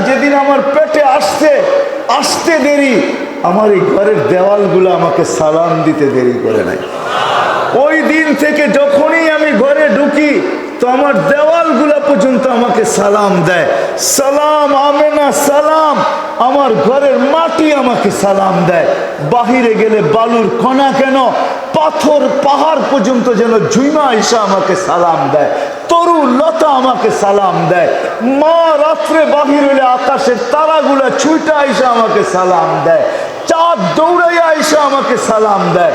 যেদিন আমার পেটে আসতে দেরি, আমার এই ঘরের দেওয়ালগুলো আমাকে সালাম দিতে দেরি করে নাই। ওই দিন থেকে যখনই আমি ঘরে ঢুকি তো আমার দেওয়ালগুলা পর্যন্ত আমাকে সালাম দেয়। সালাম আমেনা সালাম, আমার ঘরের মাটি আমাকে সালাম দেয়। বাহিরে গেলে বালুর কণা কেন, পাথর পাহাড় পর্যন্ত যেন ঝুইমা এসে আমাকে সালাম দেয়। তরু লতা আমাকে সালাম দেয়। মা রাত্রে বাহির হইলে আকাশের তারাগুলা ছুঁটা এসে আমাকে সালাম দেয়। চাঁদ দৌড়াইয়া এসে আমাকে সালাম দেয়।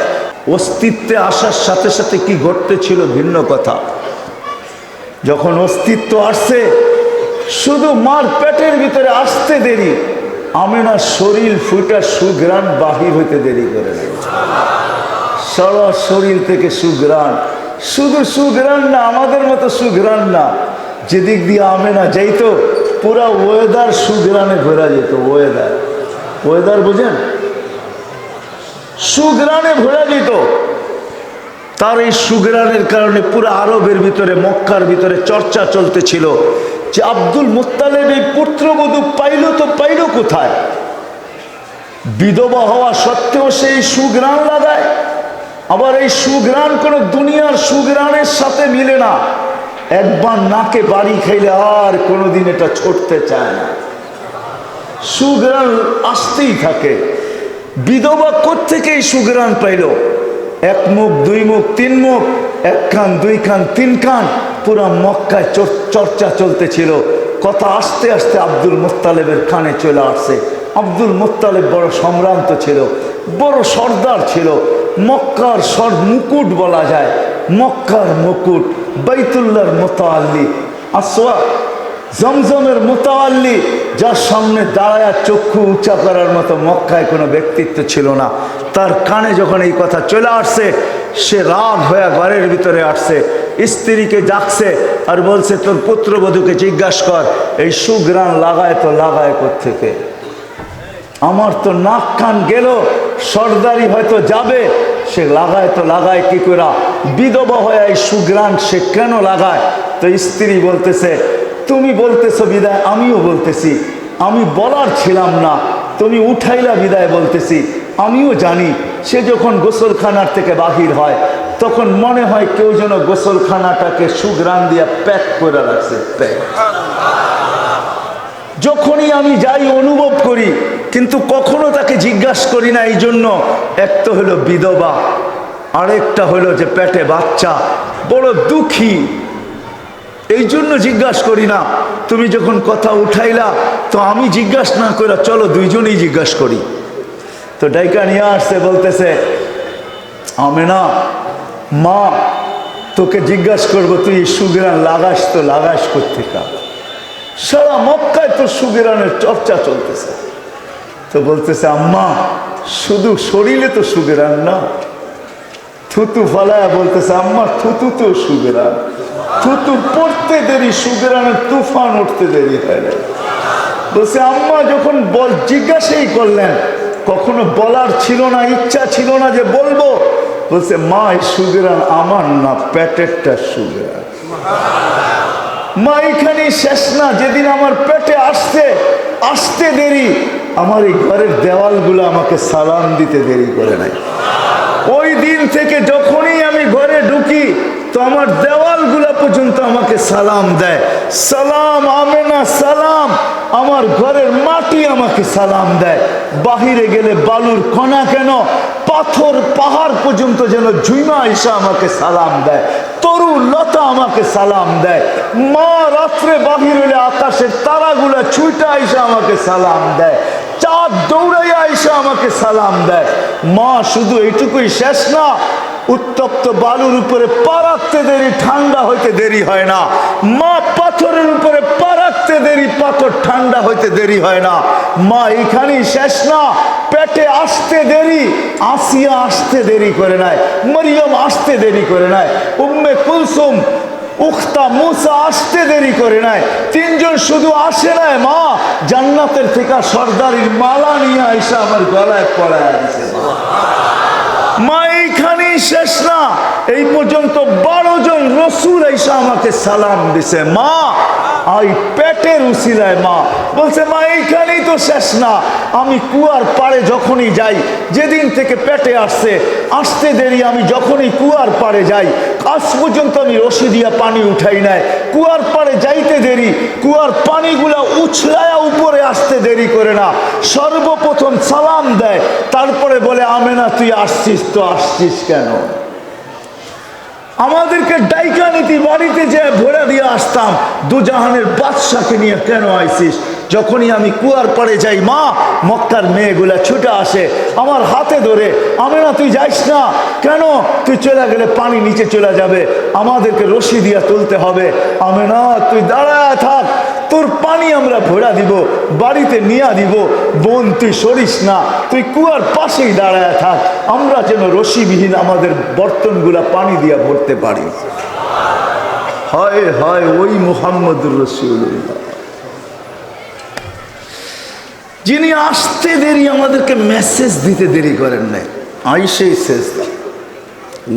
অস্তিত্বে আসার সাথে সাথে কি ঘটতেছিল ভিন্ন কথা। যখন অস্তিত্ব আসছে, শুধু মার পেটের ভিতরে আসতে দেরি, আমেনার শরীর ফুটা সুঘ্রাণ বাহির হইতে দেরি করে নাই। সারা শরীর থেকে সুঘ্রাণ, শুধু সুঘ্রাণ না, আমাদের মতো সুঘ্রাণ না, যেদিক দিয়ে আমেনা যাইতো পুরা ওয়েদার সুঘ্রাণে ভরা যেত। ওয়েদার বুঝেন, সুঘ্রাণে ভরা যেত। তার এই সুঘ্রাণের কারণে পুরো আরবের ভিতরে, মক্কার ভিতরে চর্চা চলতেছিল যে আব্দুল মুত্তালিব এই পুত্রবধূ পাইল তো পাইল কোথায়? বিধবা হওয়া সত্ত্বেও সেই সুঘ্রাণ লাগায়। আবার এই সুঘ্রাণ কোন দুনিয়ার সুঘ্রাণের সাথে মিলে না। একবার নাকে বাড়ি খাইলে আর কোনোদিন এটা ছুটতে চায় না, সুঘ্রাণ আসতেই থাকে। বিধবা কোত্থেকে এই সুঘ্রাণ পাইল? এক মুখ, দুই মুখ, তিন মুখ, এক কান, দুই কান, তিন কান, পুরা মক্কায় চর্চা চলতেছিল। কথা আস্তে আস্তে আব্দুল মুত্তালিবের কানে চলে আসছে। আব্দুল মুত্তালিব বড় সম্ভ্রান্ত ছিল, বড় সর্দার ছিল, মক্কার মুকুট বলা যায়, মক্কার মুকুট, বাইতুল্লাহর মুতাআল্লি, আসওয়া জমজমের মুতাআল্লি, যার সামনে দাঁড়ায় চক্ষু উঁচা করার মতো মক্কায় কোনো ব্যক্তিত্ব ছিল না। তার কানে যখন এই কথা চলে আসছে, সে রাগ হয়ে ঘরের ভিতরে আসছে, স্ত্রীকে ডাকছে আর বলছে, তোর পুত্রবধূকে জিজ্ঞাসা কর এই সুঘ্রাণ লাগায় তো লাগায় কোত্থেকে? আমার তো নাক কান গেল, সর্দারি হয়তো যাবে, সে লাগায় তো লাগায় কি করে? বিধবা হয়ে এই সুঘ্রাণ সে কেন লাগায়? তো স্ত্রী বলতেছে, তুমি বলতেছো বিদায় আমিও বলতেছি, আমি বলার ছিলাম না, তুমি উঠাইলা বিদায় বলতেছি, আমিও জানি। সে যখন গোসলখানার থেকে বাহির হয় তখন মনে হয় কেউ যেন গোসলখানাটাকে সুঘ্রাণ দিয়া প্যাক করে রাখছে, প্যাক। যখনই আমি যাই অনুভব করি, কিন্তু কখনো তাকে জিজ্ঞাসা করি না। এই জন্য এক তো হলো বিধবা, আরেকটা হলো যে পেটে বাচ্চা, বড় দুঃখী, এই জন্য জিজ্ঞাসা করি না। তুমি যখন কথা উঠাইলা তো আমি জিজ্ঞাসা না করে চলো দুইজনেই জিজ্ঞাসা করি। তো ডাইকা নিয়ে আসছে, বলতেছে, আমেনা মা, তোকে জিজ্ঞাসা করবো তুই সুঘ্রাণ লাগাস তো লাগাস কোত্থেকে? সারা মক্কায় তো সুঘ্রাণের চর্চা চলতেছে। তো বলতেছে, আম্মা শুধু শরীরে তো সুঘ্রাণ না, থুতু ফালায়া বলতেছে, আম্মা থুতু তো সুঘ্রাণ, থুতু পড়তে দেরি, সুঘ্রাণের তুফান উঠতে দেরি হয় না। বলছে, আম্মা যখন জিজ্ঞাসাই করলেন, কখনো বলার ছিল না, ইচ্ছা ছিল না যে বলবো। বলছে, মা এই সুঘ্রাণ আমার না, পেটেরটা সুঘ্রাণ। মা এখানেই শেষ না, যেদিন আমার পেটে আসতে দেরি, আমার এই ঘরের দেওয়ালগুলো আমাকে সালাম দিতে দেরি করে নাই। ওই দিন থেকে যখনই আমি ঘরে ঢুকি তো আমার দেওয়ালগুলা পর্যন্ত আমাকে সালাম দেয়। সালাম আমেনা সালাম, আমার ঘরের মাটি আমাকে সালাম দেয়। বাহিরে গেলে বালুর কণা কেন, পাথর পাহাড় পর্যন্ত যেন ঝুইমা এসে আমাকে সালাম দেয়। তরু লতা আমাকে সালাম দেয়। মা রাত্রে বাহির হইলে আকাশের তারাগুলা ছুঁটা এসে আমাকে সালাম দেয়। চাঁদ দৌড়াইয়া এসে আমাকে সালাম দেয়। মা শুধু এইটুকুই শেষ না, উত্তপ্ত বালুর উপরে পা রাখতে দেরি, ঠান্ডা হইতে দেরি হয় না। মা পাথরের উপরে পা রাখতে দেরি, পাথর ঠান্ডা হইতে দেরি হয় না। মা এখানেই শেষ না, পেটে আসতে দেরি, আসিয়া আসতে দেরি করে নাই, মরিয়ম আসতে দেরি করে নাই, উম্মে কুলসুম উখতা মুসা আসতে দেরি করে নাই। তিনজন শুধু আসে নাই, মা জান্নাতের থেকে সর্দারির মালা নিয়ে আইসা আমার গলায় পড়ায় দিছে। মা এইখানেই শেষ না, এই পর্যন্ত 12 জন রসুল আইসা আমাকে সালাম দিছে। মা এই পেটের উসিলায় মা বলছে, মা এইখানেই তো শেষ না, আমি কুয়ার পাড়ে যখনই যাই, যেদিন থেকে পেটে আসতে দেরি, আমি যখনই কুয়ার পাড়ে যাই, আজ পর্যন্ত আমি রশি দিয়া পানি উঠাই নাই, কুয়ার পাড়ে যাইতে দেরি, কুয়ার পানিগুলা উছলায়া উপরে আসতে দেরি করে না, সর্বপ্রথম সালাম দেয়, তারপরে বলে, আমেনা তুই আসছিস তো আসছিস কেন? আমাদেরকে ডাইকা নীতি বাড়িতে যে ভরে দিয়ে আসতাম, দুজাহানের বাদশাকে নিয়ে কেন আইসিস? যখনই আমি কুয়ার পাড়ে যাই, মা মক্কার মেয়েগুলা ছুটে আসে, আমার হাতে ধরে, আমেনা তুই যাইস না কেন? তুই চলে গেলে পানি নিচে চলে যাবে, আমাদেরকে রশি দিয়া তুলতে হবে, আমেনা তুই দাঁড়ায় থাক, তোর পানি আমরা ভরা দিব, বাড়িতে নিয়ে দিব, বোন তুই সরিস না, তুই কুয়ার পাশেই দাঁড়ায় থাক, আমরা যেন রশিবিহীন আমাদের বর্তনগুলা পানি দিয়া ভরতে পারি। হয় হয় ওই মুহাম্মদুর রাসূলুল্লাহ, যিনি আসতে দেরি, আমাদেরকে মেসেজ দিতে দেরি করেন নাই, আইসেই সেজদা,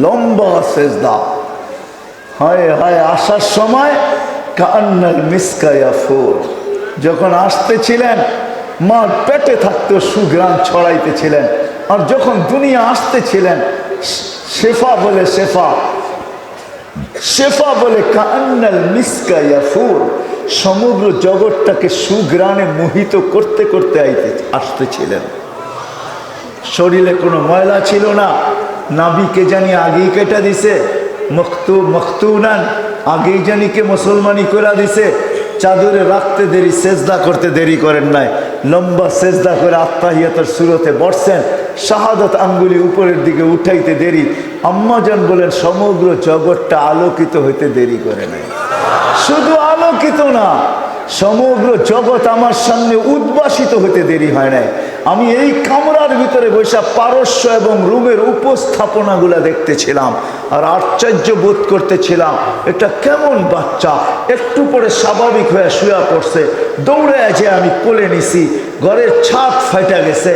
লম্বা সেজদা। হায় হায়, আসার সময় কান্নাল মিসকা ইয়াফুর, যখন আসতেছিলেন মার পেটে থাকতো সুগ্রাম ছড়াইতেছিলেন, আর যখন দুনিয়া আসতেছিলেন শেফা বলে, শেফা বলে কান্নাল মিসকা ইয়াফুর, সমগ্র জগৎটাকে সুগ্রাণে মোহিত করতে করতে আসতেছিলেন। শরীরে কোনো ময়লা ছিল না, নাবিকে জানি আগেই কেটে দিছে, মখতুনান আগেই জানি কে মুসলমানি করে দিছে, চাদরে রাখতে দেরি, সেজদা করতে দেরি করেন নাই, লম্বা সেজদা করে আত্তাহিয়াতের সুরতে বসছেন, শাহাদাত আঙ্গুলি উপরের দিকে উঠাইতে দেরি, আম্মাজান বলেন সমগ্র জগৎটা আলোকিত হইতে দেরি করে নাই। শুধু আলোকিত না, সমগ্র জগৎ আমার সামনে উদ্ভাসিত হতে দেরি হয় নাই। আমি এই কামরার ভিতরে বসে পারস্য এবং রুমের উপস্থাপনাগুলা দেখতেছিলাম আর আশ্চর্য বোধ করতেছিলাম, এটা কেমন বাচ্চা, একটু পরে স্বাভাবিক হয়ে শুয়ে পড়ছে, দৌড়ে যে আমি কোলে নিছি, ঘরের ছাদ ফাইটা গেছে,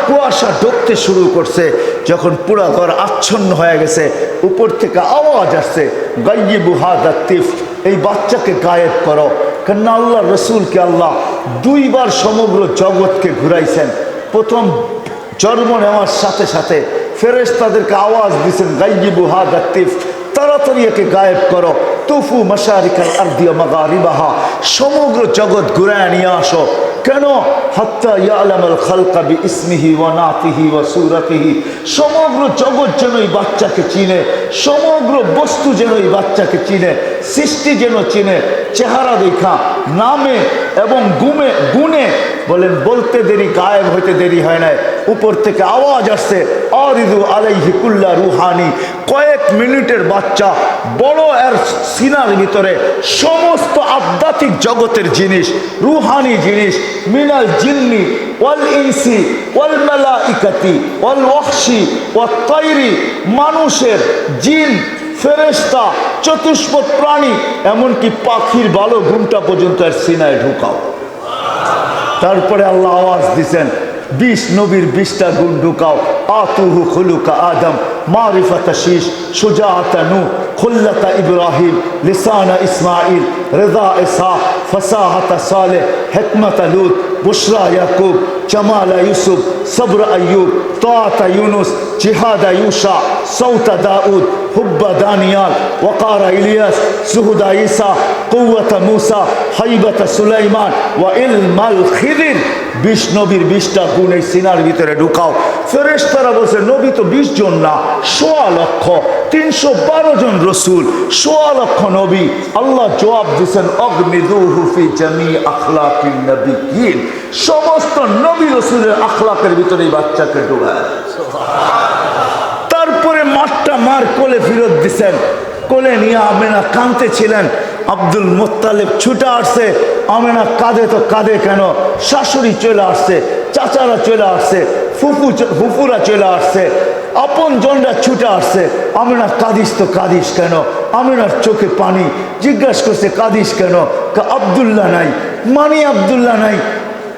কুয়াশা ঢুকতে শুরু করছে, যখন পুরা ঘর আচ্ছন্ন হয়ে গেছে, উপর থেকে আওয়াজ আসছে, গাইয়িবু হাযা তিফ, এই বাচ্চাকে গায়েব করো। কেন আল্লাহ রসুলকে আল্লাহ দুইবার সমগ্র জগৎকে ঘুরাইছেন। প্রথম জন্ম নেওয়ার সাথে সাথে ফেরেশতাদেরকে আওয়াজ দিয়েছেন, গাইয়িবু হাযা তিফ, তাড়াতাড়ি একে গায়েব করো, তুফু মাশারিকাল আরদি ওয়া মাগারিবাহা, সমগ্র জগৎ ঘুরায় নিয়ে আসো। কেন? হাত্তা ইয়ালামাল খালকা বিইসমিহি ওয়া নাতিহি ওয়া সূরাতিহি, সমগ্র জগৎ যেন এই বাচ্চাকে চিনে, সমগ্র বস্তু যেন এই বাচ্চাকে চিনে, সৃষ্টি যেন চিনে, চেহারা দেখা, নামে এবং গুণে বলেন, বলতে দেরি, গায়েব হইতে দেরি হয় নাই। উপর থেকে আওয়াজ আসছে, আরিদু আলাইহি কুল্লা রুহানি, কয়েক মিনিটের বাচ্চা, বড় এর সিনার ভিতরে সমস্ত আধ্যাত্মিক জগতের জিনিস, রুহানি জিনিস, মিনাল জিন্নি ওয়াল ইনসি ওয়াল মালাইকাতি ওয়াল ওয়াহশি ওয়াত তায়রি, মানুষের, জিন, ফেরেশতা, চতুষ্পদ প্রাণী, এমনকি পাখির ভালো ঘুমটা পর্যন্ত এর সিনায় ঢুকাও। তারপরে আল্লাহ আওয়াজ দিছেন, 20 নবীর 20টা গুণ ঢুকাও। আতুহু খুলুকা আদম, মারিফাতা শীশ, সুজাআতা নূহ, খুল্লাতা ইব্রাহিম, লিসানা ইসমাইল, রিদা ইসা, ফাসাহাতা সালেহ, হিকমাতা লূত, বুশরা ইয়াকুব, জামালা ইউসুফ, সবর আইয়ুব, তাআতা ইউনুস, জিহাদা ইউশা, সৌতা দাউদ, হুব্বা দানিয়াল, ওয়াকারা ইলিয়াস, সুহুদা ঈসা, কুওয়াতা মূসা, হাইবাতা সুলাইমান, ওয়া ইলমাল খিদির। 20 নবীর 20টা গুণ এই সিনার ভিতরে ঢুকাও। ফেরেশতারা বলছে, নবী তো 20 জন না, 1.25 লক্ষ, 312 জন রসুল, 1.25 লক্ষ নবী। আল্লাহ জবাব দিচ্ছেন, অগমিদুহু ফি জামি আখলাকিন নবিয়্যিন, সমস্ত নবী রসুলের আখলাকের ভিতরে এই বাচ্চাকে ঢুকায়। তারপরে মার কোলে ফেরত দিচ্ছেন, কোলে নিয়ে আমেনা কাঁদতেছিলেন। আব্দুল মুত্তালিব ছুটে আসছে, আমেনা কাঁদে তো কাঁদে কেন? শাশুড়ি চলে আসছে, চাচারা চলে আসছে, ফুফুরা চলে আসছে, আপন জনরা ছুটে আসছে। আমেনা কাঁদিস তো কাঁদিস কেন? আমেনার চোখে পানি। জিজ্ঞাসা করছে, কাঁদিস কেন? আব্দুল্লাহ নাই, মানি আব্দুল্লাহ নাই।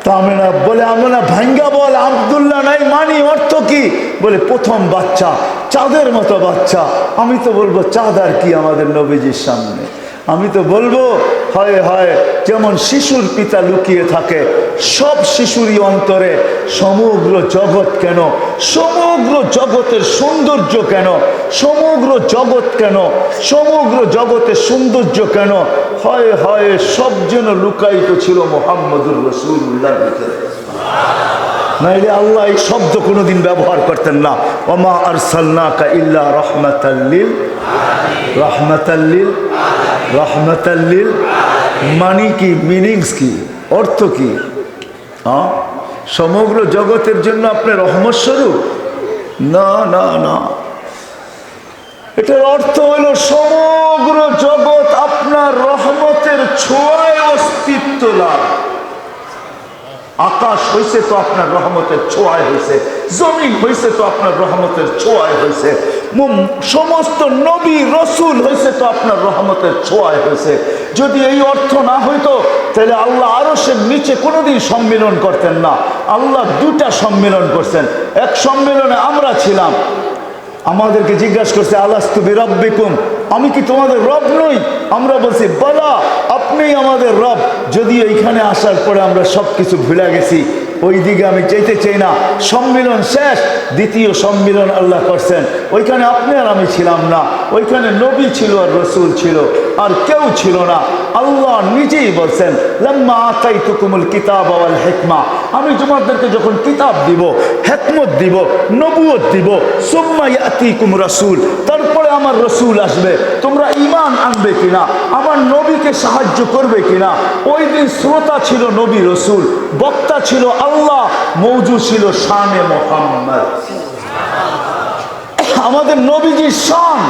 তা আমেনা বলে, আমেনা ভাঙ্গা বল, আব্দুল্লাহ নাই মানি অর্থ কি? বলে, প্রথম বাচ্চা, চাঁদের মতো বাচ্চা। আমি তো বলবো, চাঁদ আর কি আমাদের নবীজির সামনে? আমি তো বলবো হয় হয় যেমন শিশুর পিতা লুকিয়ে থাকে, সব শিশুরই অন্তরে সমগ্র জগৎ কেন, সমগ্র জগতের সৌন্দর্য কেন, সমগ্র জগৎ কেন, সমগ্র জগতের সৌন্দর্য কেন, হয় হয় সব যেন লুকায়িত ছিল মুহাম্মদুর রাসূলুল্লাহ ভিতরে। নাইলে আল্লাহ এই শব্দ কোনোদিন ব্যবহার করতেন না। ওমা আরসালনাকা ইল্লা রাহমাতাল লিল রাহমাতাল্লিল, মানে কি, মিনিংস কি, অর্থ কি? হ্যাঁ, সমগ্র জগতের জন্য আপনি রহমত স্বরূপ? না না না, এটার অর্থ হলো সমগ্র জগৎ আপনার রহমতের ছোঁয়ায় অস্তিত্ব লাভ। আকাশ হয়েছে তো আপনার রহমতের ছোঁয়ায় হয়েছে, জমিন হয়েছে তো আপনার রহমতের ছোঁয়ায় হয়েছে, সমস্ত নবী রসুল হয়েছে তো আপনার রহমতের ছোঁয়ায় হয়েছে। যদি এই অর্থ না হইতো তাহলে আল্লাহ আরশের নিচে কোনোদিন সম্মিলন করতেন না। আল্লাহ দুটা সম্মিলন করছেন। এক সম্মেলনে আমরা ছিলাম, আমাদেরকে জিজ্ঞাসা করছে আলাস্তু বিরাব্বিকুম, আমি কি তোমাদের রব নই? আমরা বলছি বালা, আপনিই আমাদের রব। যদি এইখানে আসার পরে আমরা সব কিছু ভুলে গেছি, ওই দিকে আমি যেতে চাই না। সম্মিলন শেষ, দ্বিতীয় সম্মিলন আল্লাহ করছেন, ওইখানে আপনি আর আমি ছিলাম না, ওইখানে নবী ছিল আর রসুল ছিল, আর কেউ ছিল না। আল্লাহ নিজেই বলছেন লাম্মা আতাইতুকুমুল কিতাব ওয়াল হিকমা, আমি তোমাদেরকে যখন কিতাব দিব, হিকমত দিব, নবুয়ত দিব, সুম্মা ইয়াতিকুম রাসূল, তারপরে আমার রসুল আসবে, তোমরা ঈমান আনবে কিনা, আমার নবীকে সাহায্য করবে কিনা। ওই দিন শ্রোতা ছিল নবী রসুল, বক্তা ছিল আল্লাহ, মওজু ছিল শানে মুহাম্মদ। আমাদের নবীজির শান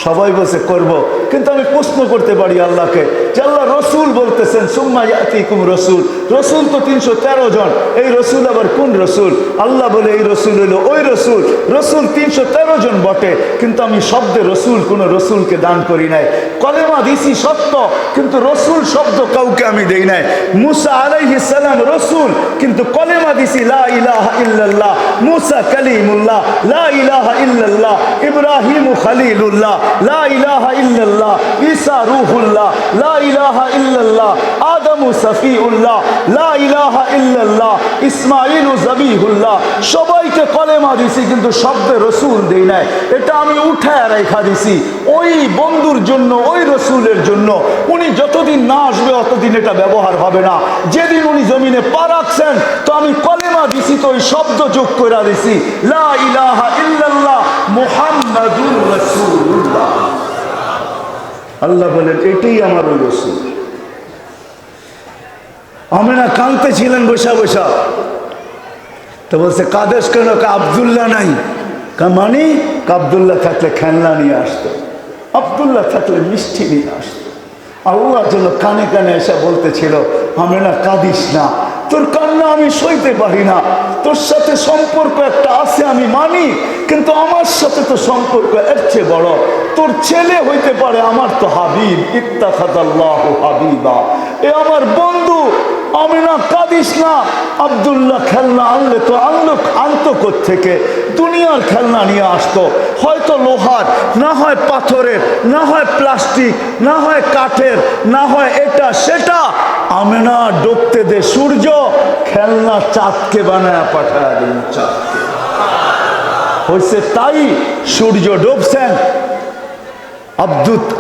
সবাই বসে করব, কিন্তু আমি প্রশ্ন করতে পারি আল্লাহকে যে আল্লাহ রসুল বলতেছেন সুম্মা ইয়াতিকুম রসুল, রসুল তো 313 জন, এই রসুল আবার কোন রসুল? আল্লাহ বলে এই রসুল হলো ওই রসুল। রসুল 313 জন বটে, কিন্তু আমি শব্দে রসুল কোন রসুলকে দান করি নাই। কলেমা দিছি সত্য, কিন্তু রসুল শব্দ কাউকে আমি দেই নাই। মুসা আলাইহিস সালাম রসুল, কিন্তু কলেমা দিছি লা ইলাহা ইল্লাল্লাহ, মুসা কালিমুল্লাহ, লা ইলাহা ইল্লাল্লাহ, ইব্রাহিম খলিলুল্লাহ, লা ইলাহা ইল্লাল্লাহ, ঈসা রূহুল্লাহ, লা ইলাহা ইল্লাল্লাহ, আদম সফিউল্লাহ, লা ইলাহা ইল্লাল্লাহ, ইসমাঈল জবিহুল্লাহ। সবাইকে কলেমা দিছি, কিন্তু শব্দে রসুল দেই নাই। এটা আমি উঠায় রেখা দিছি ওই বন্ধুর জন্য, ওই রসুলের জন্য। উনি যতদিন না আসবে অতদিন এটা ব্যবহার হবে না। যেদিন উনি জমিনে পা রাখছেন, তো আমি কলেমা দিছি, তো ওই শব্দ যোগ করে দিছি লা ইলাহা ইল্লাল্লাহ মুহাম্মাদুর রাসূলুল্লাহ। আল্লাহ বলেন এটাই আমার ওই রসুল। আমিনা কাঁদতে ছিলেন বসা বসা, তো বলছে কাদেশ কেন? আব্দুল্লাহ নাই। মানে আব্দুল্লাহ থাকলে খেলনা নিয়ে আসতো, আব্দুল্লাহ থাকলে মিষ্টি নিয়ে আসতো। আল্লাহ যেন কানে কানে এসে বলতেছিল আমিনা কাঁদিস না, তোর কান্না আমি সইতে পারি না। তোর সাথে সম্পর্ক একটা আছে আমি মানি, কিন্তু আমার সাথে তো সম্পর্ক এর চেয়ে বড়। তোর ছেলে হইতে পারে, আমার তো হাবিব, ইত্তাখাযাল্লাহু হাবিবা, এ আমার বন্ধু। আমিনা কাঁদিস না। আব্দুল্লাহ খেলনা আনলে তো আনতো থেকে দুনিয়ার খেলনা নিয়ে আসতো, হয়তো লোহার, না হয় পাথরের, না হয় প্লাস্টিক, না হয় কাঠের, না হয় এটা সেটা। আমিনা ডুবতে দে সূর্য, খেলনা চাঁদকে বানায় পাঠায় দিন চাঁদকে। হয়েছে তাই, সূর্য ডুবছেন।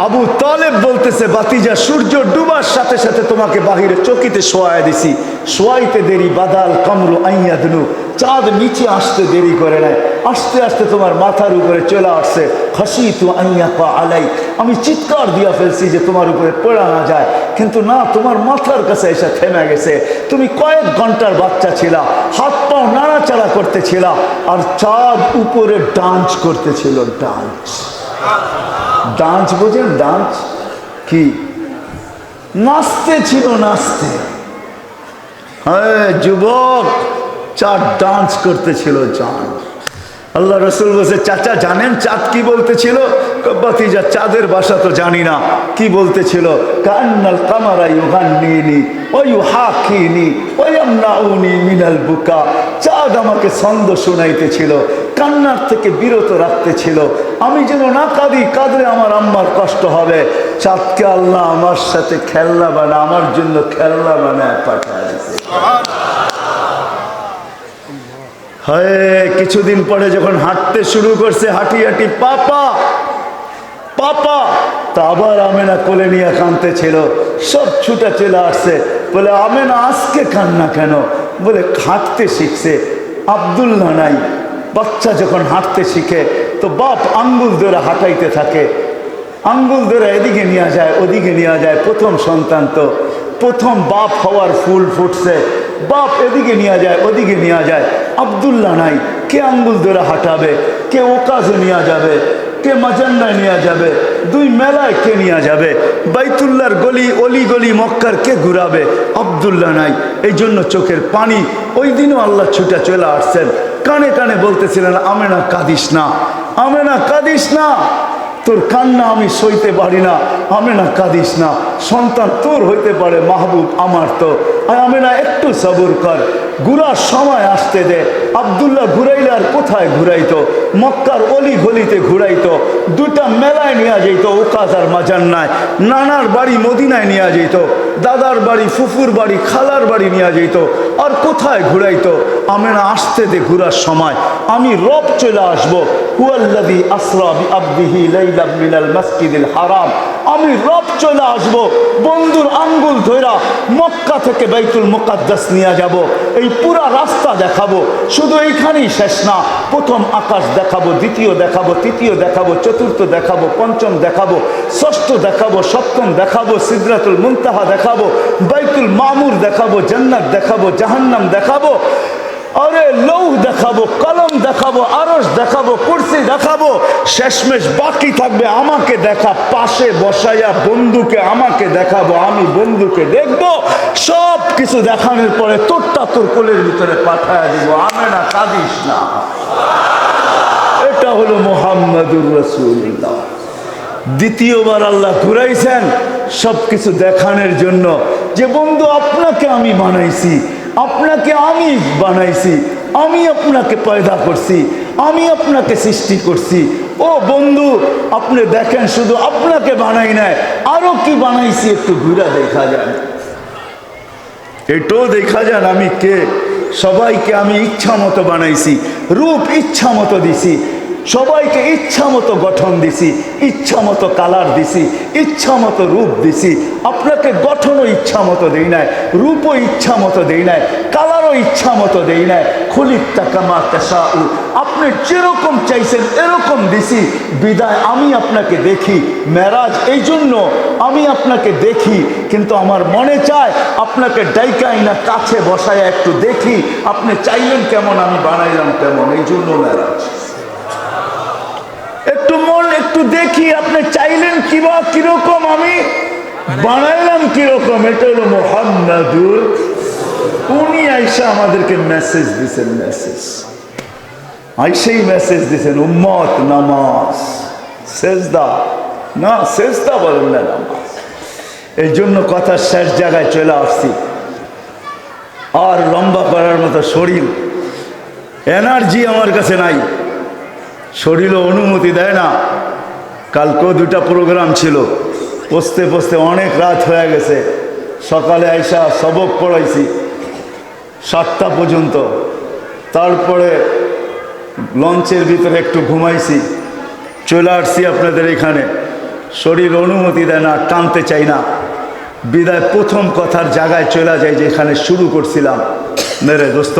আবু তালেব বলতেছে বাতিজা, সূর্য ডুবার সাথে সাথে তোমাকে বাহিরে চকিতে শোয়ায় দিছি, শোয়াইতে দেরি বাদাল কামরু আইয়াদনু, চাঁদ নিচে আসতে দেরি করে নাই, আস্তে আস্তে তোমার মাথার উপরে চলে আসছে। খাসিতু আইয়াকা আলাই, আমি চিৎকার দিয়া ফেলছি যে তোমার উপরে পড়া না যায়, কিন্তু না, তোমার মাথার কাছে এসে থেমে গেছে। তুমি কয়েক ঘন্টার বাচ্চা ছিলা, হাত পাও নাড়াচাড়া করতেছিলা, আর চাঁদ উপরে ডান্স করতেছিল। ডান্স, ডান্স বোঝেন? ডান্স কি? নাচতে ছিল, নাচতে। হ্যাঁ যুবক, চাঁদ ডান্স করতেছিল। চাঁদ আল্লাহ রসুল বলছে, চাচা জানেন চাঁদ কি বলতেছিল? ভাতিজা, চাঁদের ভাষা তো জানি না, কি বলতেছিল? কান্নাল কামারা ইউগান্নিনি ওয়া ইউহাকিনি ওয়া ইয়ামনাউনি মিনাল বুকা। চাঁদ আমাকে ছন্দ শোনাইতেছিল, কান্নার থেকে বিরত রাখতেছিল, আমি যেন না কাঁদি, কাঁদলে আমার আম্মার কষ্ট হবে। চাঁদকে আল্লাহ আমার সাথে খেলনা বানা, আমার জন্য খেলনা বানায় পাঠায় দিয়েছে। হ্যাঁ, কিছুদিন পরে যখন হাঁটতে শুরু করছে, হাঁটি হাঁটি পাপা পাপা, তা আবার আমেনা কোলে নিয়ে কাঁদতেছিল। সব ছুটে চলে আসছে, বলে আমেনা আজকে কান্না কেন? বলে হাঁটতে শিখছে, আব্দুল্লাহ নাই। বাচ্চা যখন হাঁটতে শিখে তো বাপ আঙ্গুল ধরে হাঁটাইতে থাকে, আঙ্গুল ধরে এদিকে নিয়ে যায় ওদিকে নিয়ে যায়। প্রথম সন্তান তো, প্রথম বাপ হওয়ার ফুল ফুটছে, বাপ এদিকে নিয়ে যায় ওদিকে নিয়ে যায়। আব্দুল্লাহ নাই, কে আঙ্গুল ধরে হাঁটাবে? কে ওকাজে নিয়ে যাবে? কে মাজান্নায় নিয়ে যাবে? দুই মেলায় কে নিয়ে যাবে? বাইতুল্লাহর গলি অলি গলি মক্কার কে ঘুরাবে? আব্দুল্লাহ নাই। এই জন্য চোখের পানি। ওই দিনও আল্লাহ ছুটে চলে আসছেন, কানে কানে বলতেছিলেন, আমেনা কাঁদিস না, আমেনা কাঁদিস না, তোর কান্না আমি সইতে পারি না, আমেনা কাঁদিস না, সন্তান তোর হইতে পারে, মাহবুব আমার তো। আমেনা একটু সবুর কর, ঘুরার সময় আসতে দে। আব্দুল্লাহ ঘুরাইলে আর কোথায় ঘুরাইতো? মক্কার অলি গলিতে ঘুরাইতো, দুটা মেলায় নিয়ে যেত, ওকাজ আর মাজান্নায়। নানার বাড়ি মদিনায় নিয়ে যেত, দাদার বাড়ি ফুফুর বাড়ি খালার বাড়ি নিয়ে যেত, আর কোথায় ঘুরাইতো? আমেনা আসতে দে, ঘুরার সময় আমি রব চলে আসবো। হুয়াল্লাযী আসরা বিআবদিহি লাইলাম মিনাল মাসজিদিল হারাম, আমি রব চলে আসবো, বন্ধুর আঙ্গুল ধইরা মক্কা থেকে বাইতুল মুকাদ্দাস নিয়ে যাব। এই পুরা রাস্তা দেখাবো, শুধু এইখানেই শেষ না, প্রথম আকাশ দেখাবো, দ্বিতীয় দেখাবো, তৃতীয় দেখাবো, চতুর্থ দেখাবো, পঞ্চম দেখাবো, ষষ্ঠ দেখাবো, সপ্তম দেখাবো, সিদরাতুল মুনতাহা দেখাবো, বাইতুল মামুর দেখাবো, জান্নাত দেখাবো, জাহান্নাম দেখাবো, আরে লৌহ দেখাবো, কলম দেখাবো, আরশ দেখাবো, কুরসি দেখাবো। শেষমেশ বাকি থাকবে আমাকে দেখা, পাশে বসাইয়া বন্ধুকে আমাকে দেখাবো, আমি বন্ধুকে দেখবো। সব কিছু দেখানোর পরে তোরটা তোর কোলের ভিতরে পাঠায় দিব, আমেনা কাঁদিস না। এটা হলো মুহাম্মাদুর রাসূলুল্লাহ। দ্বিতীয়বার আল্লাহ ঘুরাইছেন সব কিছু দেখানোর জন্য, যে বন্ধু আপনাকে আমি বানাইছি, আপনাকে আমি বানাইছি, আমি আপনাকে পয়দা করছি, আমি আপনাকে সৃষ্টি করছি। ও বন্ধু, আপনি দেখেন, শুধু আপনাকে বানাই নাই, আরো কি বানাইছি একটু ঘুরে দেখা যান, এটাও দেখা যান আমি কে। সবাইকে আমি ইচ্ছা মতো বানাইছি, রূপ ইচ্ছা মতো দিছি, সবাইকে ইচ্ছা মতো গঠন দিছি, ইচ্ছা মতো কালার দিছি, ইচ্ছা মতো রূপ দিছি। আপনাকে গঠনও ইচ্ছা মতো দেই নাই, রূপও ইচ্ছা মতো দেই নাই, কালারও ইচ্ছা মতো দেই নাই। খুলিকতা কামা তাশাউ, আপনি যেরকম চাইছেন এরকম দিছি। বিদায় আমি আপনাকে দেখি, মেরাজ এই জন্য আমি আপনাকে দেখি, কিন্তু আমার মনে চায় আপনাকে ডাইকাই না কাছে বসায় একটু দেখি, আপনি চাইলেন কেমন, আমি বানাইলাম কেমন, এই জন্য মেরাজ। একটু মন একটু দেখি, আপনি চাইলেন কিবা কিরকম, আমি বানাইলাম কিরকম। এটা হলো মুহাম্মাদুর। উনি আইসা আমাদেরকে মেসেজ দিছেন, মেসেজ আইসেই মেসেজ দিছেন, উম্মত নামাজ, সেজদা না, সেজদা বলেন না, নামাজ। এই জন্য কথার শেষ জায়গায় চলে আসছি। আর লম্বা করার মতো শরীর, এনার্জি আমার কাছে নাই, শরীরও অনুমতি দেয় না। কালকেও দুটা প্রোগ্রাম ছিল, পৌঁছতে পৌঁছতে অনেক রাত হয়ে গেছে। সকালে আইসা সবক পড়াইছি 7টা পর্যন্ত, তারপরে লঞ্চের ভিতরে একটু ঘুমাইছি, চলে আসছি আপনাদের এখানে। শরীর অনুমতি দেয় না, টানতে চাই না, বিদায় প্রথম কথার জায়গায় চলে যায় যেখানে শুরু করছিলাম। মেরে দোস্ত,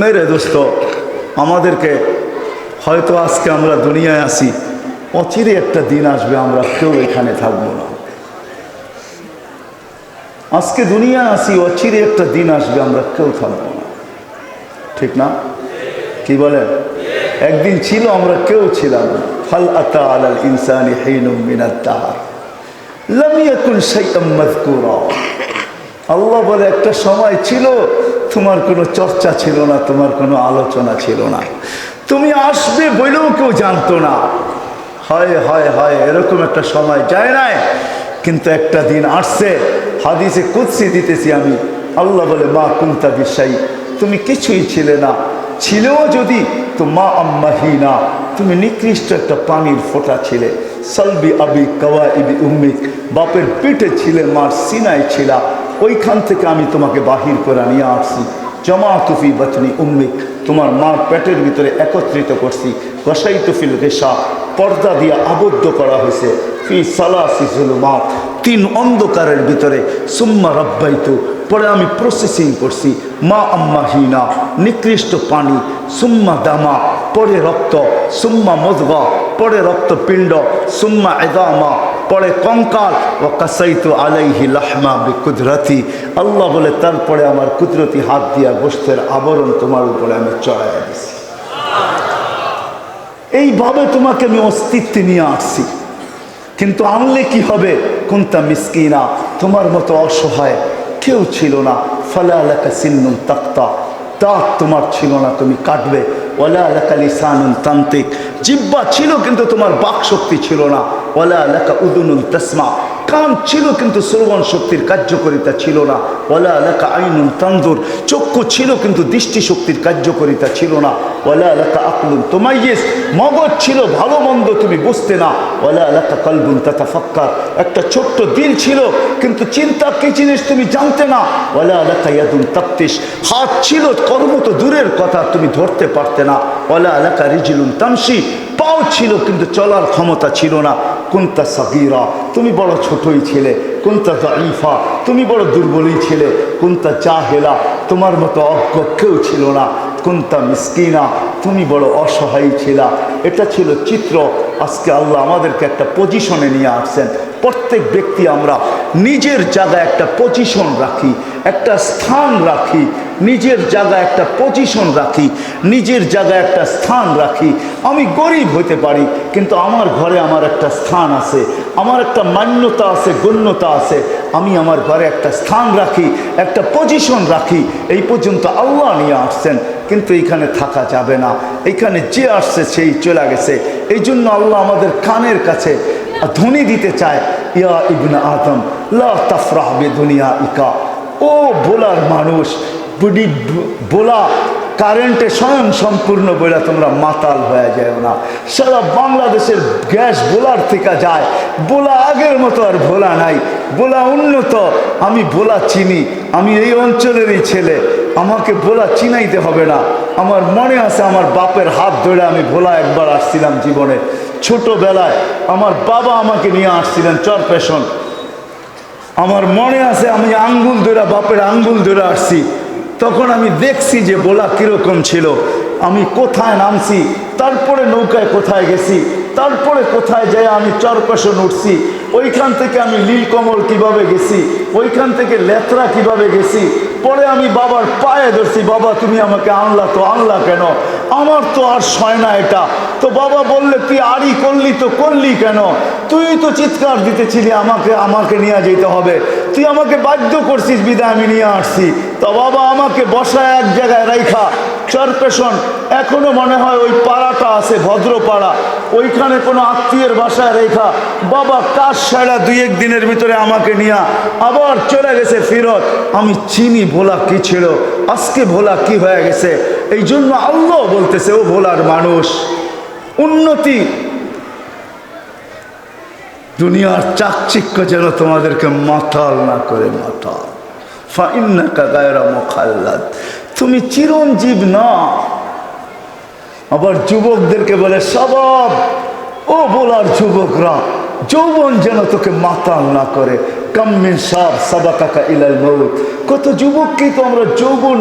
মেরে দোস্ত, আমাদেরকে হয়তো আজকে আমরা দুনিয়ায় আসি, অচিরে একটা দিন আসবে আমরা কেউ এখানে থাকবো না। আজকে দুনিয়ায় আসি, অচিরে একটা দিন আসবে আমরা কেউ থাকবো না, ঠিক না? কি বলেন? একদিন ছিল আমরা কেউ ছিলাম না। হাল আতা আলাল ইনসানি হিনুম মিনাদ দাহর লাম ইয়াকুন শাইআম মাযকুরা। আল্লাহ বলে একটা সময় ছিল তোমার কোনো চর্চা ছিল না, তোমার কোনো আলোচনা ছিল না, তুমি আসবে বলেও কেউ জানতো না। হয় হয় হয়, এরকম একটা সময় যায় নাই, কিন্তু একটা দিন আসছে। হাদিসে কুদসি দিতেছি আমি, আল্লাহ বলে মা কুনতা বিশাই, তুমি কিছুই ছিলে না, ছিলেও যদি তো মা আম্মাহিনা, তুমি নিকৃষ্ট একটা পানির ফোঁটা ছিলে। সালবি আবি কাওয়া ইবি উম্মিক, বাপের পিঠে ছিলে, মার সিনায় ছিলা, ওইখান থেকে আমি তোমাকে বাহির করে নিয়ে আসছি। জমা তুফি বাতনি উম্মিক, তোমার মার পেটের ভিতরে একত্রিত করছি। গসাই তুফিল রেশা, পর্দা দিয়ে আবদ্ধ করা হয়েছে। ফি সালাসি জুলুমাত, 3 অন্ধকারের ভিতরে। সুম্মা রাব্বাইতু, পরে আমি প্রসেসিং করছি। মা আম্মাহিনা, নিকৃষ্ট পানি। সুম্মা দামা, পরে রক্ত। সুম্মা মুদগা, পরে রক্তপিণ্ড। সুম্মা ইদামা, পরে কঙ্কাল। ও কাসাইতু আলাইহি লাহমা বিকুদরতি, আল্লাহ বলে তারপরে আমার কুদরতি হাত দিয়া গোশতের আবরণ তোমার উপরে আমি চড়াইয়া দিছি। এইভাবে তোমাকে আমি অস্তিত্বে নিয়ে আসছি। কিন্তু আনলে কি হবে? কুনতা মিসকিনা, তোমার মতো অসহায় কেউ ছিল না। ফালা লাকা সিন্নুন তাক্তা, দাঁত তোমার ছিল না, তুমি কাটবে। ওয়ালা লাকা লিসানুন তান্তিক, জিহ্বা ছিল কিন্তু তোমার বাক শক্তি ছিল না। ওয়ালা লাকা উদুনুন তাসমা, কান ছিল কিন্তু শ্রবণ শক্তির কার্যকারিতা ছিল না। ওয়ালা লাকা আইনুন তানজুর, চক্ষু ছিল কিন্তু দৃষ্টিশক্তির কার্যকারিতা ছিল না। ওয়ালা লাকা আকলুন তুমাইয়িজ, মগজ ছিল, ভালো মন্দ তুমি বুঝতে না। ওয়ালা লাকা কলবুন তাতাফাক্কার, একটা ছোট্ট দিল ছিল কিন্তু চিন্তা কি জিনিস তুমি জানতে না। ওয়ালা লাকা ইয়াদুন তাফতিশ, হাত ছিল, কর্ম তো দূরের কথা, তুমি ধরতে পারতে না। ওয়ালা লাকা রিজলুন তামশি, পাও ছিল কিন্তু চলার ক্ষমতা ছিল না। কুনতা সাগীরা, তুমি বড় ছোটই ছিলে। কুনতা দাঈফা, তুমি বড় দুর্বলই ছিলে। কুনতা জাহেলা, তোমার মতো অজ্ঞ কেউ ছিল না। কুনতা মিসকিনা, তুমি বড় অসহায় ছিলা। এটা ছিল চিত্র। আজকে আল্লাহ আমাদেরকে একটা পজিশনে নিয়ে আসছেন। প্রত্যেক ব্যক্তি আমরা নিজের জায়গায় একটা পজিশন রাখি, একটা স্থান রাখি, নিজের জায়গায় একটা পজিশন রাখি, নিজের জায়গায় একটা স্থান রাখি। আমি গরিব হতে পারি কিন্তু আমার ঘরে আমার একটা স্থান আছে, আমার একটা মান্যতা আছে, গণ্যতা আছে। আমি আমার ঘরে একটা স্থান রাখি, একটা পজিশন রাখি। এই পর্যন্ত আল্লাহ নিয়ে আসছেন, কিন্তু এইখানে থাকা যাবে না। এইখানে যে আসছে সেই চলে গেছে। এই জন্য আল্লাহ আমাদের কানের কাছে ধ্বনি দিতে চায়, ইয়া ইবনে আদম লা তাফরাহ বিদুনিয়া ইকা, ও বোলার মানুষ, বুড়ি বোলা কারেন্টে স্বয়ং সম্পূর্ণ বইলা তোমরা মাতাল হয়ে যায় না। সারা বাংলাদেশের গ্যাস বোলার থেকে যায়, বোলা আগের মতো আর ভোলা নাই, বোলা উন্নত। আমি বোলা চিনি, আমি এই অঞ্চলেরই ছেলে, আমাকে বোলা চিনাইতে হবে না। আমার মনে আছে আমার বাপের হাত ধরে আমি ভোলা একবার আসছিলাম জীবনে। ছোটবেলায় আমার বাবা আমাকে নিয়ে আসছিলেন চরপেশন। আমার মনে আছে আমি আঙ্গুল ধরে, বাপের আঙ্গুল ধরে আসছি। তখন আমি দেখছি যে বোলা কীরকম ছিল। আমি কোথায় নামছি, তারপরে নৌকায় কোথায় গেছি, তারপরে কোথায় যাই আমি চরপেশন উঠছি, ওইখান থেকে আমি লীলকমল কিভাবে গেছি, ওইখান থেকে লেত্রা কিভাবে গেছি। পরে আমি বাবার পায়ে ধরছি, বাবা তুমি আমাকে আনলা তো আনলা কেন, আমার তো আর সয় না এটা। তো বাবা বললে তুই আড়ি করলি তো করলি কেন, তুই তো চিৎকার দিতেছিলি আমাকে আমাকে নিয়ে যেতে হবে, তুই আমাকে বাধ্য করছিস বিদায় আমি নিয়ে আসছি। তো বাবা আমাকে বসায় এক জায়গায় রাইখা, চরপেশন এখনো মনে হয় ওই পাড়াটা আছে ভদ্রপাড়া, ওইখানে কোনো আত্মীয়ের বাসায় রেখা বাবা কাজ সারা 2-1 দিনের ভিতরে আমাকে নিয়ে আবার চলে গেছে ফিরত। আমি চিনি ভোলা কি ছিল, আজকে ভোলা কি হয়ে গেছে। এই জন্য আল্লাহ বলতেছে, ও ভোলার মানুষ, উন্নতি দুনিয়ার চাকচিক্য যেন তোমাদেরকে মাতাল না করে। মাতাল ফাইন্নাকা গায়রা মুখাল্লাদ, তুমি চিরঞ্জীব না। আবার যুবকদেরকে বলে সবাব, ও বলার যুবকরা, যৌবন যেন তোকে মাতাল না করে। কাম্মিন সাব সাবাকাকা ইলাল মউত, কত যুবককেই তো আমরা যৌবন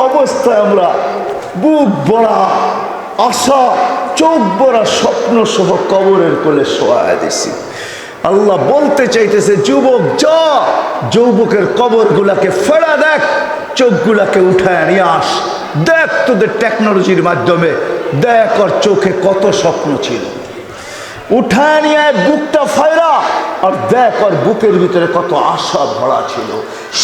অবস্থায় আমরা বুক ভরা আশা, চোখ ভরা স্বপ্ন সহ কবরের কোলে শোয়া দিছি। আল্লাহ বলতে চাইতেছে, যুবক যা, যৌবকের কবরগুলাকে ফেলা দেখ, চোখগুলাকে উঠায় নিয়ে আস, দেখ তোদের টেকনোলজির মাধ্যমে, দেখ আর চোখে কত স্বপ্ন ছিল, উঠায় নিয়ে বুকটা ফায়রা আর দেখ আর বুকের ভিতরে কত আশা ভরা ছিল,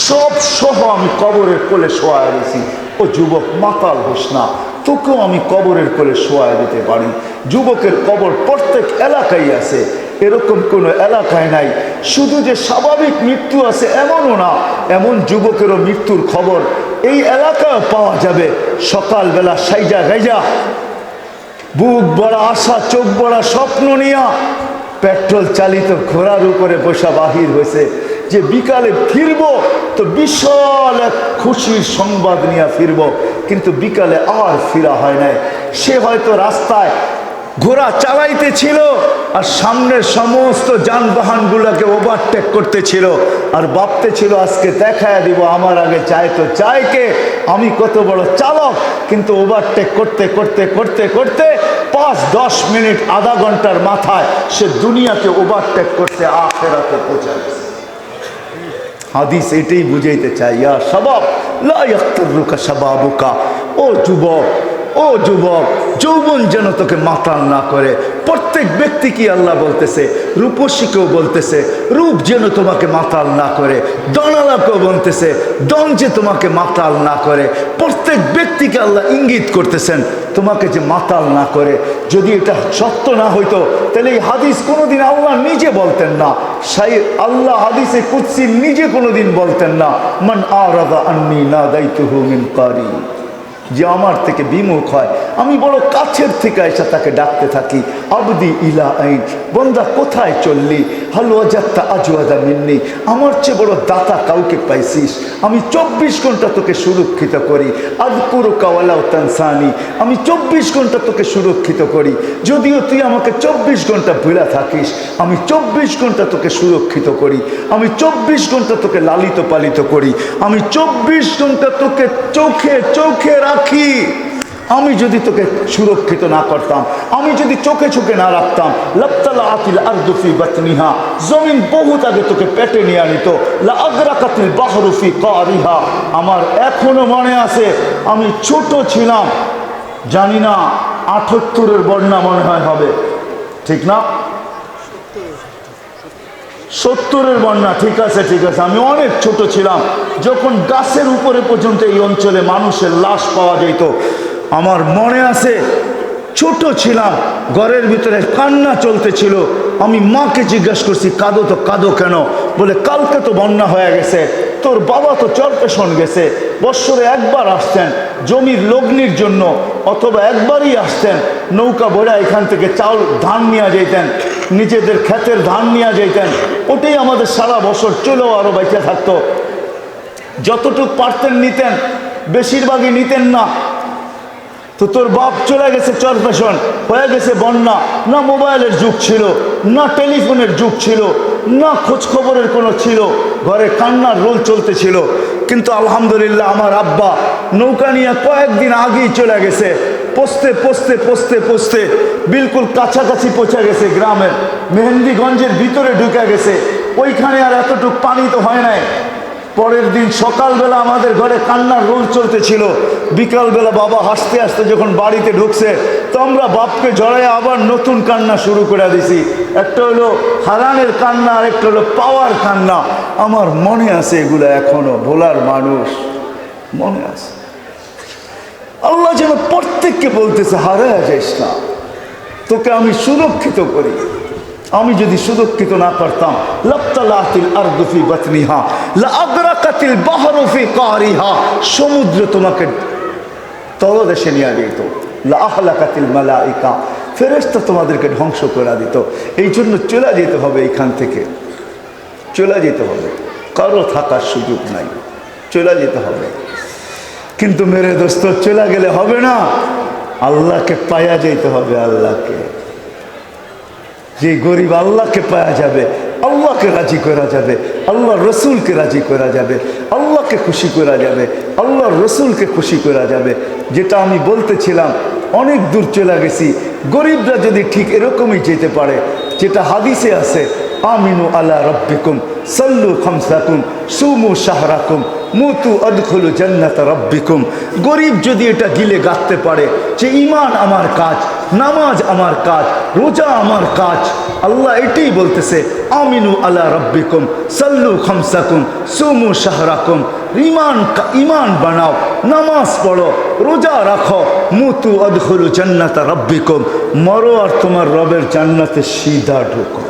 সব সহ আমি কবরের কোলে শোয়া দিছি। ও যুবক মাতাল হোস না, তোকেও আমি কবরের কোলে শোয়ায় দিতে পারি। যুবকের কবর প্রত্যেক এলাকায় আছে, এরকম কোনো এলাকায় নাই। শুধু যে স্বাভাবিক মৃত্যু আছে এমনও না, এমন যুবকেরও মৃত্যুর খবর এই এলাকায় পাওয়া যাবে। সকালবেলা সাইজা গাইজা, বুক বড়া আশা, চোখ বড়া স্বপ্ন নিয়া পেট্রোল চালিত ঘোড়ার উপরে বসা বাহির হয়েছে যে বিকালে ফিরবো, তো বিশাল এক খুশির সংবাদ নিয়ে ফিরবো। কিন্তু বিকালে আর ফিরা হয় নাই। সে হয়তো রাস্তায় ঘোড়া চালাইতেছিল আর সামনের সমস্ত যানবাহনগুলোকে ওভারটেক করতেছিল আর ভাবতেছিল আজকে দেখায় দিব আমার আগে চায় তো চায় কে, আমি কত বড় চালক। কিন্তু ওভারটেক করতে করতে করতে করতে 5-10 মিনিট আধা ঘন্টার মাথায় সে দুনিয়াকে ওভারটেক করতে আখিরাতে পৌঁছে গেছে। হাদিস এটাই বুঝাইতে চাই, ইয়া শাবাব লা ইয়াক্তারুকা শাবাবুকা, ও যুবক, ও যুবক, যৌবন যেন তোকে মাতাল না করে। প্রত্যেক ব্যক্তি কি আল্লাহ বলতেছে, রূপসীকেও বলতেছে রূপ যেন তোমাকে মাতাল না করে, দনালাকেও বলতেছে দন যে তোমাকে মাতাল না করে। প্রত্যেক ব্যক্তিকে আল্লাহ ইঙ্গিত করতেছেন তোমাকে যে মাতাল না করে। যদি এটা সত্য না হইতো তাহলে এই হাদিস কোনোদিন আল্লাহ নিজে বলতেন না। আল্লাহ হাদিসে কুদসি নিজে কোনোদিন বলতেন না, মান আরাদা আন্নী নাদাইতুহু মিন কারি, যে আমার থেকে বিমুখ হয় আমি বড় কাছের থেকে এসে তাকে ডাকতে থাকি, আবদি ইলা আইন, বন্দা কোথায় চললি, হালুয়া যাত্রা আজওয়াদা মিন্নি, আমার চেয়ে বড় দাতা কাউকে পাইছিস। আমি 24 ঘন্টা তোকে সুরক্ষিত করি, আযকুরুকা ওয়ালাউ তানসানি, আমি 24 ঘন্টা তোকে সুরক্ষিত করি। যদিও তুই আমাকে 24 ঘন্টা ভুলা থাকিস, আমি 24 ঘন্টা তোকে সুরক্ষিত করি, আমি 24 ঘন্টা তোকে লালিত পালিত করি, আমি 24 ঘন্টা তোকে চোখে চোখে রাখি। আমি যদি তোকে সুরক্ষিত না করতাম, আমি যদি চোখে চোখে না রাখতাম, লাবতালা আতিল আরদু ফি বাতনিহা, জমিন বহুত আগে তোকে পেটে নিয়ে নিত, লা আগরাকাতিল বাহরু ফি কারিহা। আমার এখনো মনে আছে আমি ছোট ছিলাম, জানি না 78-এর বন্যা মনে হয় হবে, ঠিক না? 70-এর বন্যা, ঠিক আছে ঠিক আছে, আমি অনেক ছোট ছিলাম যখন গাছের উপরে পর্যন্ত এই অঞ্চলে মানুষের লাশ পাওয়া যেত। আমার মনে আছে ছোট ছিলাম, ঘরের ভিতরে কান্না চলতেছিল। আমি মাকে জিজ্ঞাসা করছি কাঁদো তো কাঁদো কেন? বলে কালকে তো বন্যা হয়ে গেছে, তোর বাবা তো চরপেশন গেছে, বৎসরে একবার আসতেন জমির লগ্নির জন্য, অথবা একবারই আসতেন নৌকা ভরা এখান থেকে চাউল ধান নিয়ে যেতেন, নিজেদের ক্ষেতের ধান নিয়ে যেতেন, ওটাই আমাদের সারা বছর চলেও আরো বেঁচে থাকতো। যতটুক পারতেন নিতেন, বেশিরভাগই নিতেন না। তো তোর বাপ চলে গেছে চরপেশন, হয়ে গেছে বন্যা, না মোবাইলের যুগ ছিল, না টেলিফোনের যুগ ছিল, না খোঁজ খবরের কোনো ছিল, ঘরে কান্নার রোল চলতেছিল। কিন্তু আলহামদুলিল্লাহ আমার আব্বা নৌকা নিয়ে কয়েকদিন আগেই চলে গেছে, পৌঁছতে পৌঁছতে পৌঁছতে পৌঁছতে বিলকুল কাছাকাছি পৌঁছে গেছে, গ্রামের মেহেন্দিগঞ্জের ভিতরে ঢুকে গেছে। ওইখানে আর এতটুক পানি তো হয় নাই। পরের দিন সকালবেলা আমাদের ঘরে কান্নার রোল চলতেছিল। বিকালবেলা বাবা হাসতে হাসতে যখন বাড়িতে ঢুকছে, তো আমরা বাপকে জড়ায় আবার নতুন কান্না শুরু করে দিছি। একটা হলো হারানের কান্না, আর একটা হলো পাওয়ার কান্না। আমার মনে আছে এগুলো, এখনো ভোলার মানুষ মনে আছে। আল্লাহ যেন প্রত্যেককে বলতেছে হারায়া যাইস না, তোকে আমি সুরক্ষিত করি। আমি যদি সুরক্ষিত না করতাম, লাবতালাতিল আরদু ফি বাতনিহা লা আগরাকাতিল বাহরু ফি কারিহা, সমুদ্র তোমাকে তলদেশে নিয়ে যেত, লা আহলাকাতিল মালাইকা, ফেরেশতা তোমাদেরকে ধ্বংস করে দিত। এই জন্য চলে যেতে হবে, এইখান থেকে চলে যেতে হবে, কারো থাকার সুযোগ নাই, চলে যেতে হবে। কিন্তু মেরে দোস্ত চলে গেলে হবে না, আল্লাহকে পায়া যেতে হবে। আল্লাহকে, যে গরিব আল্লাহকে পাওয়া যাবে, আল্লাহকে রাজি করা যাবে, আল্লাহ রসুলকে রাজি করা যাবে, আল্লাহকে খুশি করা যাবে, আল্লাহ রসুলকে খুশি করা যাবে। যেটা আমি বলতেছিলাম, অনেক দূর চলে গেছি। গরিবরা যদি ঠিক এরকমই যেতে পারে, যেটা হাদিসে আছে, আমিনু আলা রব্বিকুম সাল্লু খামসাকুম সুমু শাহরাকুম মুতু আদখুলু জান্নাত রব্বিকুম। গরিব যদি এটা গিলে গাঁথতে পারে যে ঈমান আমার কাজ, নামাজ আমার কাজ, রোজা আমার কাজ। আল্লাহ এটাই বলতেছে, আমিনু আলা রাব্বিকুম সাল্লু খামসাকুম সুমু শাহরাকুম। ইমান বানাও, নামাজ পড়ো, রোজা রাখো, মুতু আদখুলু জান্নাতা রাব্বিকুম, মরো আর তোমার রবের জান্নাতে সিধা ঢুকো।